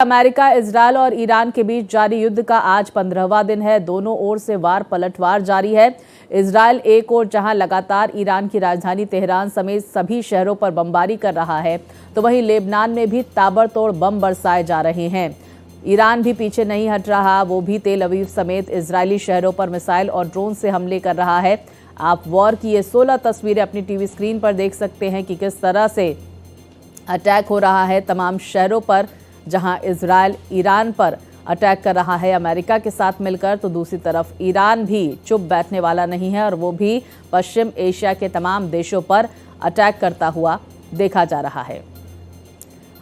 America, Israel और Iran के बीच जारी युद्ध का आज 15वां दिन है। दोनों ओर से वार पलटवार जारी है। इजरायल एक ओर जहां लगातार ईरान की राजधानी तेहरान समेत सभी शहरों पर बमबारी कर रहा है, तो वहीं लेबनान में भी ताबड़तोड़ बम बरसाए जा रहे हैं। ईरान भी पीछे नहीं हट रहा, वो भी तेल अवीव समेत इजरायली शहरों पर मिसाइल और ड्रोन से हमले कर रहा है। आप वॉर की ये 16 तस्वीरें अपनी टीवी स्क्रीन पर देख सकते हैं कि किस तरह से अटैक हो रहा है तमाम शहरों पर, जहां इजरायल ईरान पर अटैक कर रहा है अमेरिका के साथ मिलकर, तो दूसरी तरफ ईरान भी चुप बैठने वाला नहीं है और वो भी पश्चिम एशिया के तमाम देशों पर अटैक करता हुआ देखा जा रहा है।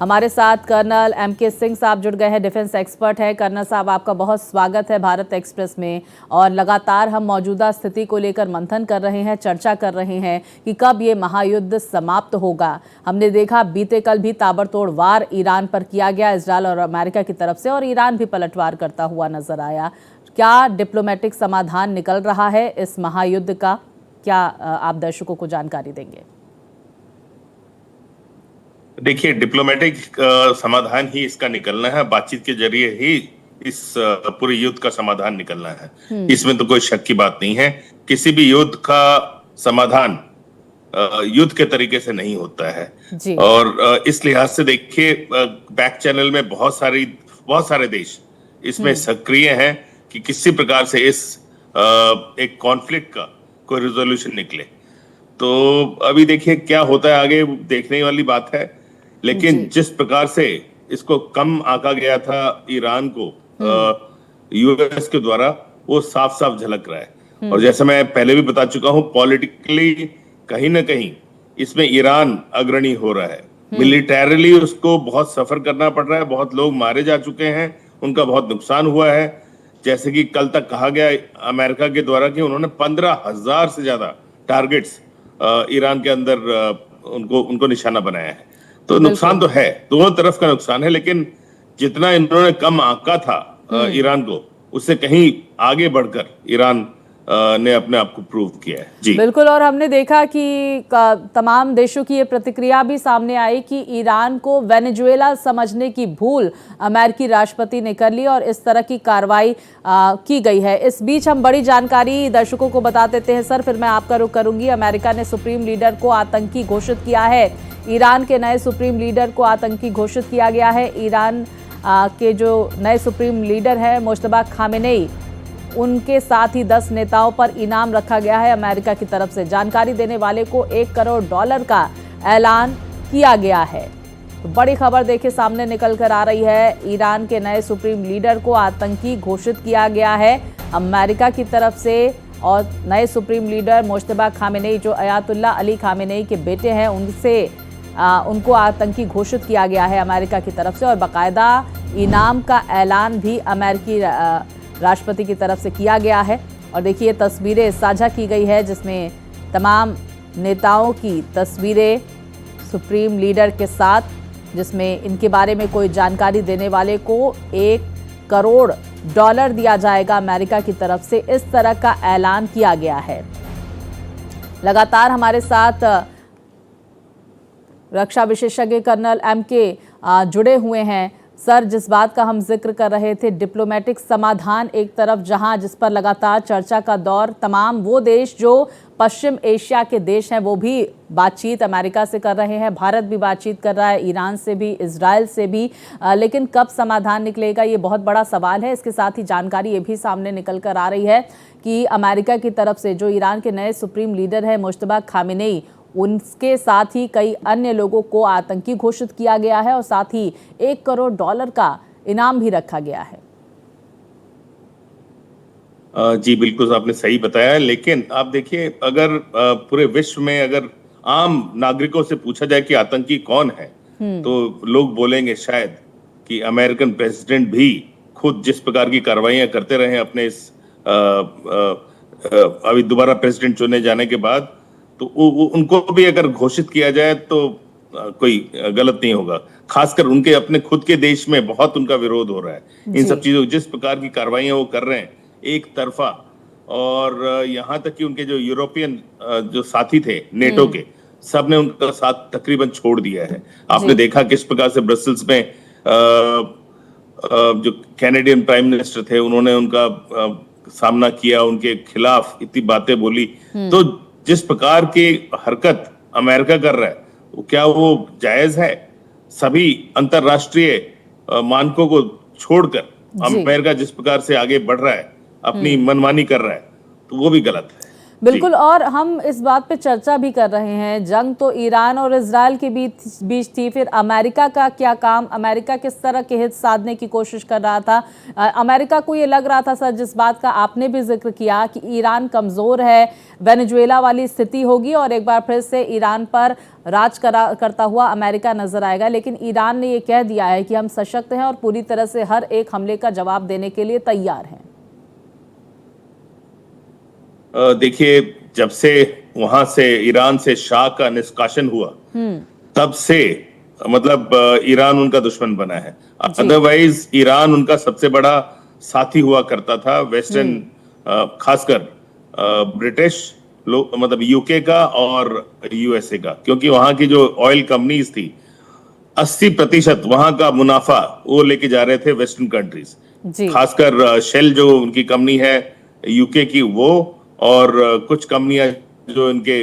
हमारे साथ कर्नल एमके सिंह साहब जुड़ गए हैं, डिफेंस एक्सपर्ट है। कर्नल साहब, आपका बहुत स्वागत है भारत एक्सप्रेस में। और लगातार हम मौजूदा स्थिति को लेकर मंथन कर रहे हैं, चर्चा कर रहे हैं कि कब ये महायुद्ध समाप्त होगा। हमने देखा बीते कल भी ताबड़तोड़ वार ईरान पर किया गया इजरायल और अमेरिका की तरफ से, और ईरान भी पलटवार करता हुआ नजर आया। क्या डिप्लोमेटिक समाधान निकल रहा है इस महायुद्ध का? क्या आप दर्शकों को जानकारी देंगे? देखिए, डिप्लोमेटिक समाधान ही इसका निकलना है। बातचीत के जरिए ही इस पूरे युद्ध का समाधान निकलना है। इसमें तो कोई शक की बात नहीं है। किसी भी युद्ध का समाधान युद्ध के तरीके से नहीं होता है जी। और इस लिहाज से देखिए, बैक चैनल में बहुत सारे देश इसमें सक्रिय हैं कि किसी प्रकार से इस एक कॉन्फ्लिक्ट का कोई रिजोल्यूशन निकले। तो अभी देखिए क्या होता है, आगे देखने वाली बात है। लेकिन जिस प्रकार से इसको कम आंका गया था ईरान को यूएस के द्वारा, वो साफ साफ झलक रहा है। और जैसे मैं पहले भी बता चुका हूं, पॉलिटिकली कहीं ना कहीं इसमें ईरान अग्रणी हो रहा है। मिलिटरीली उसको बहुत सफर करना पड़ रहा है, बहुत लोग मारे जा चुके हैं, उनका बहुत नुकसान हुआ है। जैसे कि कल तक कहा गया अमेरिका के द्वारा कि उन्होंने 15,000 से ज्यादा टारगेट्स ईरान के अंदर उनको निशाना बनाया है। तो नुकसान तो है, दोनों तरफ का नुकसान है, लेकिन जितना इन्होंने कम आंका था ईरान को, उससे कहीं आगे बढ़कर ईरान ने अपने आप को प्रूव किया है। जी बिल्कुल। और हमने देखा कि तमाम देशों की ये प्रतिक्रिया भी सामने आई कि ईरान को वेनेजुएला समझने की भूल अमेरिकी राष्ट्रपति ने कर ली और इस तरह की कार्रवाई की गई है। इस बीच हम बड़ी जानकारी दर्शकों को बता देते हैं सर, फिर मैं आपका रुख करूंगी। अमेरिका ने सुप्रीम लीडर को आतंकी घोषित किया है। ईरान के नए सुप्रीम लीडर को आतंकी घोषित किया गया है। ईरान के जो नए सुप्रीम लीडर है मुश्तबा खामेनेई, उनके साथ ही 10 नेताओं पर इनाम रखा गया है अमेरिका की तरफ से। जानकारी देने वाले को $1 करोड़ का ऐलान किया गया है। तो बड़ी खबर देखिए सामने निकल कर आ रही है। ईरान के नए सुप्रीम लीडर को आतंकी घोषित किया गया है अमेरिका की तरफ से। और नए सुप्रीम लीडर मुश्तबा खामेनेई, जो अयातुल्ला अली खामेनेई के बेटे हैं, उनको आतंकी घोषित किया गया है अमेरिका की तरफ से। और बाकायदा इनाम का ऐलान भी अमेरिकी राष्ट्रपति की तरफ से किया गया है। और देखिए तस्वीरें साझा की गई है जिसमें तमाम नेताओं की तस्वीरें सुप्रीम लीडर के साथ, जिसमें इनके बारे में कोई जानकारी देने वाले को $1 करोड़ दिया जाएगा अमेरिका की तरफ से। इस तरह का ऐलान किया गया है। लगातार हमारे साथ रक्षा विशेषज्ञ कर्नल एमके जुड़े हुए हैं। सर, जिस बात का हम जिक्र कर रहे थे, डिप्लोमेटिक समाधान एक तरफ जिस पर लगातार चर्चा का दौर, तमाम वो देश जो पश्चिम एशिया के देश हैं वो भी बातचीत अमेरिका से कर रहे हैं, भारत भी बातचीत कर रहा है, ईरान से भी, इजराइल से भी। लेकिन कब समाधान निकलेगा, ये बहुत बड़ा सवाल है। इसके साथ ही जानकारी ये भी सामने निकल कर आ रही है कि अमेरिका की तरफ से जो ईरान के नए सुप्रीम लीडर है मुश्तबा खामेनेई, उनके साथ ही कई अन्य लोगों को आतंकी घोषित किया गया है और साथ ही $1 करोड़ का इनाम भी रखा गया है। जी बिल्कुल, आपने सही बताया। लेकिन आप देखिए, अगर पूरे विश्व में अगर आम नागरिकों से पूछा जाए कि आतंकी कौन है, तो लोग बोलेंगे शायद कि अमेरिकन प्रेसिडेंट भी खुद जिस प्रकार की कार्रवाइयां करते रहे अपने इस अभी दोबारा प्रेसिडेंट चुने जाने के बाद, तो उनको भी अगर घोषित किया जाए तो कोई गलत नहीं होगा। खासकर उनके अपने खुद के देश में बहुत उनका विरोध हो रहा है इन सब चीजों, जिस प्रकार की कार्रवाइयां वो कर रहे हैं एक तरफा। और यहाँ तक कि उनके जो यूरोपियन जो साथी थे नेटो के, सबने उनका साथ तकरीबन छोड़ दिया है। आपने देखा किस प्रकार से ब्रसेल्स में जो कैनेडियन प्राइम मिनिस्टर थे उन्होंने उनका सामना किया, उनके खिलाफ इतनी बातें बोली। तो जिस प्रकार की हरकत अमेरिका कर रहा है, क्या वो जायज है? सभी अंतरराष्ट्रीय मानकों को छोड़कर अमेरिका जिस प्रकार से आगे बढ़ रहा है, अपनी मनमानी कर रहा है, तो वो भी गलत है। बिल्कुल, और हम इस बात पे चर्चा भी कर रहे हैं, जंग तो ईरान और इजराइल के बीच थी, फिर अमेरिका का क्या काम, अमेरिका किस तरह के हित साधने की कोशिश कर रहा था। अमेरिका को ये लग रहा था सर, जिस बात का आपने भी जिक्र किया कि ईरान कमज़ोर है, वेनेजुएला वाली स्थिति होगी और एक बार फिर से ईरान पर राज करता हुआ अमेरिका नजर आएगा। लेकिन ईरान ने ये कह दिया है कि हम सशक्त हैं और पूरी तरह से हर एक हमले का जवाब देने के लिए तैयार हैं। देखिए, जब से वहां से ईरान से शाह का निष्कासन हुआ, तब से मतलब ईरान उनका दुश्मन बना है। अदरवाइज ईरान उनका सबसे बड़ा साथी हुआ करता था, वेस्टर्न खासकर ब्रिटिश लोग, मतलब यूके का और यूएसए का, क्योंकि वहां की जो ऑयल कंपनीज थी 80% वहां का मुनाफा वो लेके जा रहे थे वेस्टर्न कंट्रीज, खासकर शेल जो उनकी कंपनी है यूके की, वो और कुछ कंपनियां जो इनके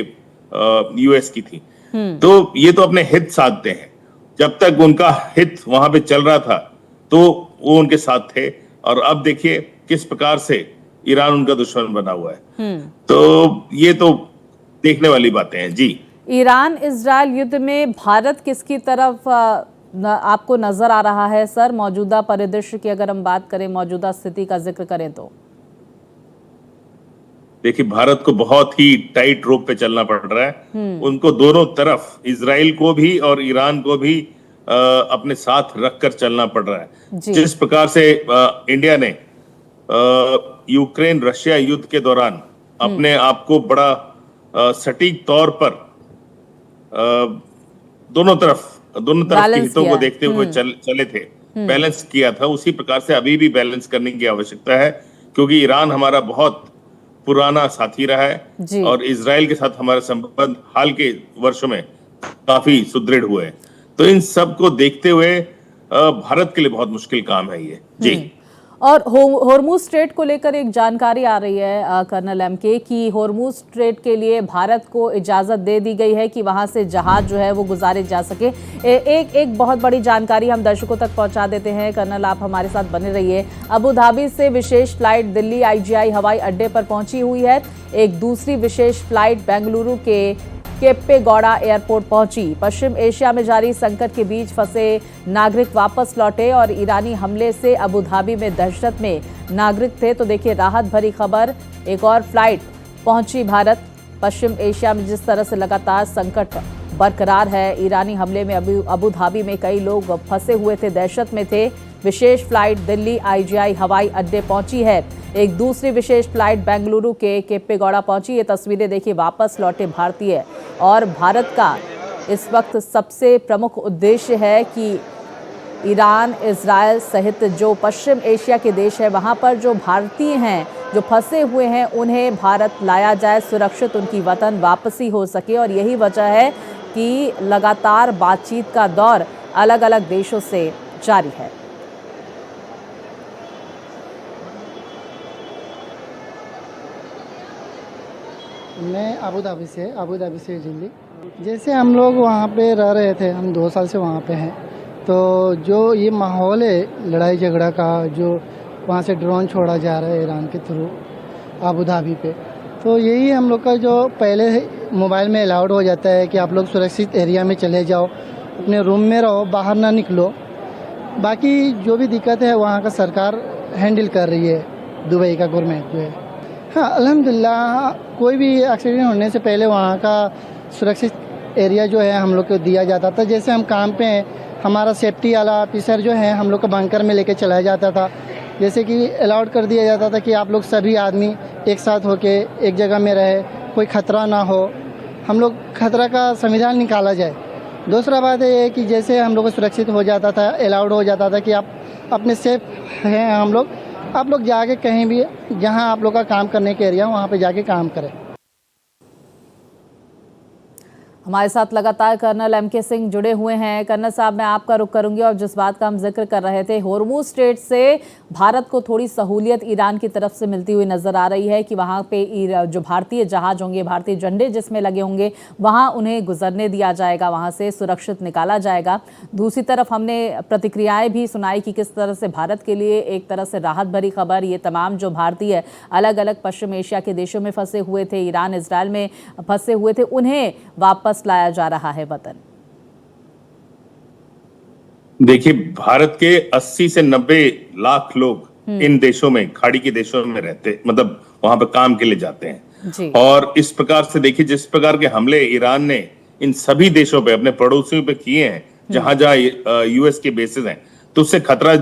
यूएस की थी। तो ये तो अपने हित साधते हैं। जब तक उनका हित वहां पे चल रहा था तो वो उनके साथ थे, और अब देखिए किस प्रकार से ईरान उनका दुश्मन बना हुआ है। तो ये तो देखने वाली बातें हैं जी। ईरान इजराइल युद्ध में भारत किसकी तरफ आपको नजर आ रहा है सर? मौजूदा परिदृश्य की अगर हम बात करें, मौजूदा स्थिति का जिक्र करें तो देखिए, भारत को बहुत ही टाइट रोप पे चलना पड़ रहा है। उनको दोनों तरफ, इजराइल को भी और ईरान को भी अपने साथ रखकर चलना पड़ रहा है। जिस प्रकार से इंडिया ने यूक्रेन रशिया युद्ध के दौरान अपने आप को बड़ा सटीक तौर पर दोनों तरफ के हितों को देखते हुए चले थे, बैलेंस किया था, उसी प्रकार से अभी भी बैलेंस करने की आवश्यकता है, क्योंकि ईरान हमारा बहुत पुराना साथी रहा है और इजराइल के साथ हमारे संबंध हाल के वर्षों में काफी सुदृढ़ हुए। तो इन सब को देखते हुए भारत के लिए बहुत मुश्किल काम है ये जी। और होर्मुज स्ट्रेट को लेकर एक जानकारी आ रही है कर्नल एमके कि होर्मुज स्ट्रेट के लिए भारत को इजाज़त दे दी गई है कि वहां से जहाज जो है वो गुजारे जा सके। एक बहुत बड़ी जानकारी हम दर्शकों तक पहुंचा देते हैं। कर्नल, आप हमारे साथ बने रहिए। अबू धाबी से विशेष फ्लाइट दिल्ली IGI हवाई अड्डे पर पहुंची हुई है। एक दूसरी विशेष फ्लाइट बेंगलुरु के केप्पेगौड़ा एयरपोर्ट पहुंची। पश्चिम एशिया में जारी संकट के बीच फंसे नागरिक वापस लौटे और ईरानी हमले से अबू धाबी में दहशत में नागरिक थे। तो देखिए, राहत भरी खबर, एक और फ्लाइट पहुंची भारत। पश्चिम एशिया में जिस तरह से लगातार संकट बरकरार है, ईरानी हमले में अबू धाबी में कई लोग फंसे हुए थे, दहशत में थे। विशेष फ्लाइट दिल्ली IGI हवाई अड्डे पहुंची है। एक दूसरी विशेष फ्लाइट बेंगलुरु के केप्पेगौड़ा पहुंची। ये तस्वीरें देखिए, वापस लौटे भारतीय। और भारत का इस वक्त सबसे प्रमुख उद्देश्य है कि ईरान, इजराइल सहित जो पश्चिम एशिया के देश है, वहां पर जो भारतीय हैं, जो फंसे हुए हैं, उन्हें भारत लाया जाए, सुरक्षित उनकी वतन वापसी हो सके। और यही वजह है कि लगातार बातचीत का दौर अलग अलग देशों से जारी है। मैं अबू धाबी से दिल्ली। जैसे हम लोग वहाँ पे रह रहे थे, हम 2 साल से वहाँ पे हैं, तो जो ये माहौल है लड़ाई झगड़ा का, जो वहाँ से ड्रोन छोड़ा जा रहा है ईरान के थ्रू अबू धाबी पे, तो यही हम लोग का जो पहले मोबाइल में अलाउड हो जाता है कि आप लोग सुरक्षित एरिया में चले जाओ, अपने रूम में रहो, बाहर ना निकलो। बाकी जो भी दिक्कत है वहाँ का सरकार हैंडल कर रही है, दुबई का गवर्नमेंट जो है। हाँ, अल्हम्दुलिल्लाह, कोई भी एक्सीडेंट होने से पहले वहाँ का सुरक्षित एरिया जो है हम लोग को दिया जाता था। जैसे हम काम पे हैं, हमारा सेफ्टी वाला ऑफिसर जो है हम लोग को बंकर में लेके चलाया जाता था। जैसे कि अलाउड कर दिया जाता था कि आप लोग सभी आदमी एक साथ होके एक जगह में रहे, कोई खतरा ना हो, हम लोग खतरा का संविधान निकाला जाए। दूसरा बात ये है कि जैसे हम लोग को सुरक्षित हो जाता था, अलाउड हो जाता था कि आप अपने सेफ हैं, हम लोग, आप लोग जाके कहीं भी जहां आप लोग का काम करने के एरिया वहां पे जाके काम करें। हमारे साथ लगातार कर्नल एम के सिंह जुड़े हुए हैं। कर्नल साहब, मैं आपका रुख करूंगी और जिस बात का हम जिक्र कर रहे थे, होर्मुज स्ट्रेट से भारत को थोड़ी सहूलियत ईरान की तरफ से मिलती हुई नजर आ रही है कि वहां पे जो भारतीय जहाज होंगे, भारतीय झंडे जिसमें लगे होंगे, वहां उन्हें गुजरने दिया जाएगा, वहां से सुरक्षित निकाला जाएगा। दूसरी तरफ हमने प्रतिक्रियाएं भी सुनाई कि किस तरह से भारत के लिए एक तरह से राहत भरी खबर, ये तमाम जो भारतीय अलग अलग पश्चिम एशिया के देशों में फंसे हुए थे, ईरान इजराइल में फंसे हुए थे, उन्हें वापस लाया जा रहा है वतन। देखिए, भारत के 80 से 90 लाख लोग इन देशों में, खाड़ी के देशों में रहते, मतलब वहां पर काम के लिए जाते हैं जी। और इस प्रकार से देखिए, जिस प्रकार के हमले ईरान ने इन सभी देशों पे, अपने पड़ोसियों पे किए हैं, जहां जहां यूएस के बेसिस हैं, तो उससे खतरा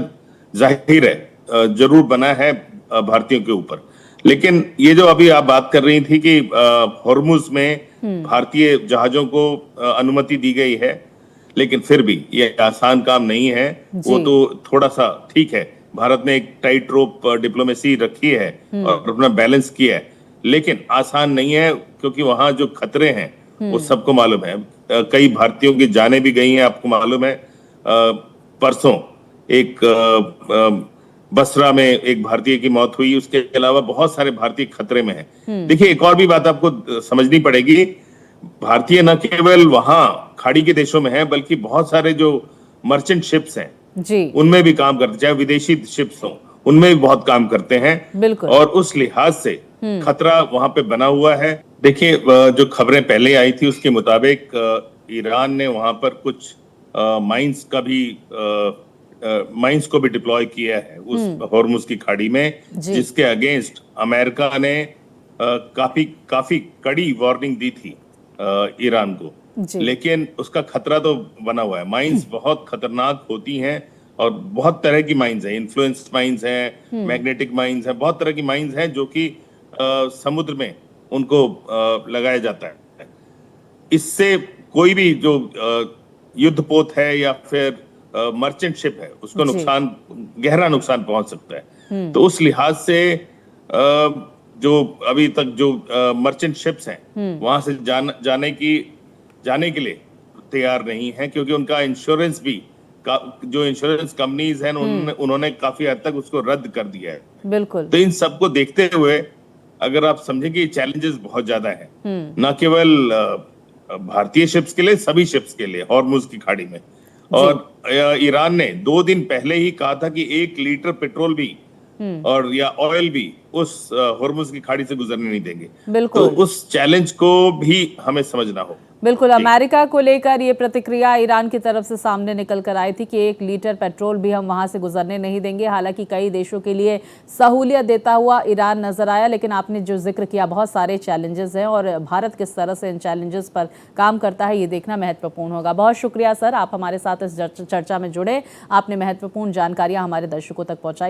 जाहिर है जरूर बना है भारतीयों के ऊपर। लेकिन ये जो अभी आप बात कर रही थी कि होर्मुज में भारतीय जहाजों को अनुमति दी गई है, लेकिन फिर भी ये आसान काम नहीं है। वो तो थोड़ा सा ठीक है, भारत ने एक टाइट रोप डिप्लोमेसी रखी है और अपना बैलेंस किया है, लेकिन आसान नहीं है, क्योंकि वहां जो खतरे हैं वो सबको मालूम है। कई भारतीयों की जानें भी गई हैं, आपको मालूम है। परसों एक बसरा में एक भारतीय की मौत हुई, उसके अलावा बहुत सारे भारतीय खतरे में हैं। देखिए, एक और भी बात आपको समझनी पड़ेगी, भारतीय न केवल वहां खाड़ी के देशों में है, बल्कि बहुत सारे जो मर्चेंट शिप्स हैं जी, उनमें भी काम करते, चाहे विदेशी शिप्स हो, उनमें भी बहुत काम करते हैं। बिल्कुल। और उस लिहाज से खतरा वहां पे बना हुआ है। देखिए, जो खबरें पहले आई थी उसके मुताबिक ईरान ने वहां पर कुछ माइंस को भी डिप्लॉय किया है उस होर्मुज की खाड़ी में, जिसके अगेंस्ट अमेरिका ने काफी कड़ी वार्निंग दी थी ईरान को। लेकिन उसका खतरा तो बना हुआ है। माइंस बहुत खतरनाक होती हैं और बहुत तरह की माइंस हैं, इन्फ्लुएंस माइंस हैं, मैग्नेटिक माइंस हैं, बहुत तरह की माइंस हैं जो कि समुद्र में उनको लगाया जाता है। इससे कोई भी जो युद्धपोत है या फिर मर्चेंट शिप है, उसको गहरा नुकसान पहुंच सकता है। तो उस लिहाज से जो अभी तक जो मर्चेंट शिप्स हैं वहां से जाने के लिए तैयार नहीं है, क्योंकि उनका इंश्योरेंस भी जो इंश्योरेंस कंपनीज हैं उन्होंने काफी हद तक उसको रद्द कर दिया है। बिल्कुल। तो इन सबको देखते हुए अगर आप समझेंगे, चैलेंजेस बहुत ज्यादा है, न केवल भारतीय शिप्स के लिए, सभी शिप्स के लिए हॉर्मुज की खाड़ी में। और ईरान ने 2 दिन पहले ही कहा था कि 1 लीटर पेट्रोल भी और या ऑयल भी उस हॉर्मुज की खाड़ी से गुजरने नहीं देंगे। बिल्कुल। तो उस चैलेंज को भी हमें समझना होगा। बिल्कुल। अमेरिका को लेकर ये प्रतिक्रिया ईरान की तरफ से सामने निकल कर आई थी कि 1 लीटर पेट्रोल भी हम वहां से गुजरने नहीं देंगे। हालांकि कई देशों के लिए सहूलियत देता हुआ ईरान नजर आया, लेकिन आपने जो जिक्र किया, बहुत सारे चैलेंजेस हैं और भारत किस तरह से इन चैलेंजेस पर काम करता है, ये देखना महत्वपूर्ण होगा। बहुत शुक्रिया सर, आप हमारे साथ इस चर्चा में जुड़े, आपने महत्वपूर्ण जानकारियां हमारे दर्शकों तक पहुंचाई।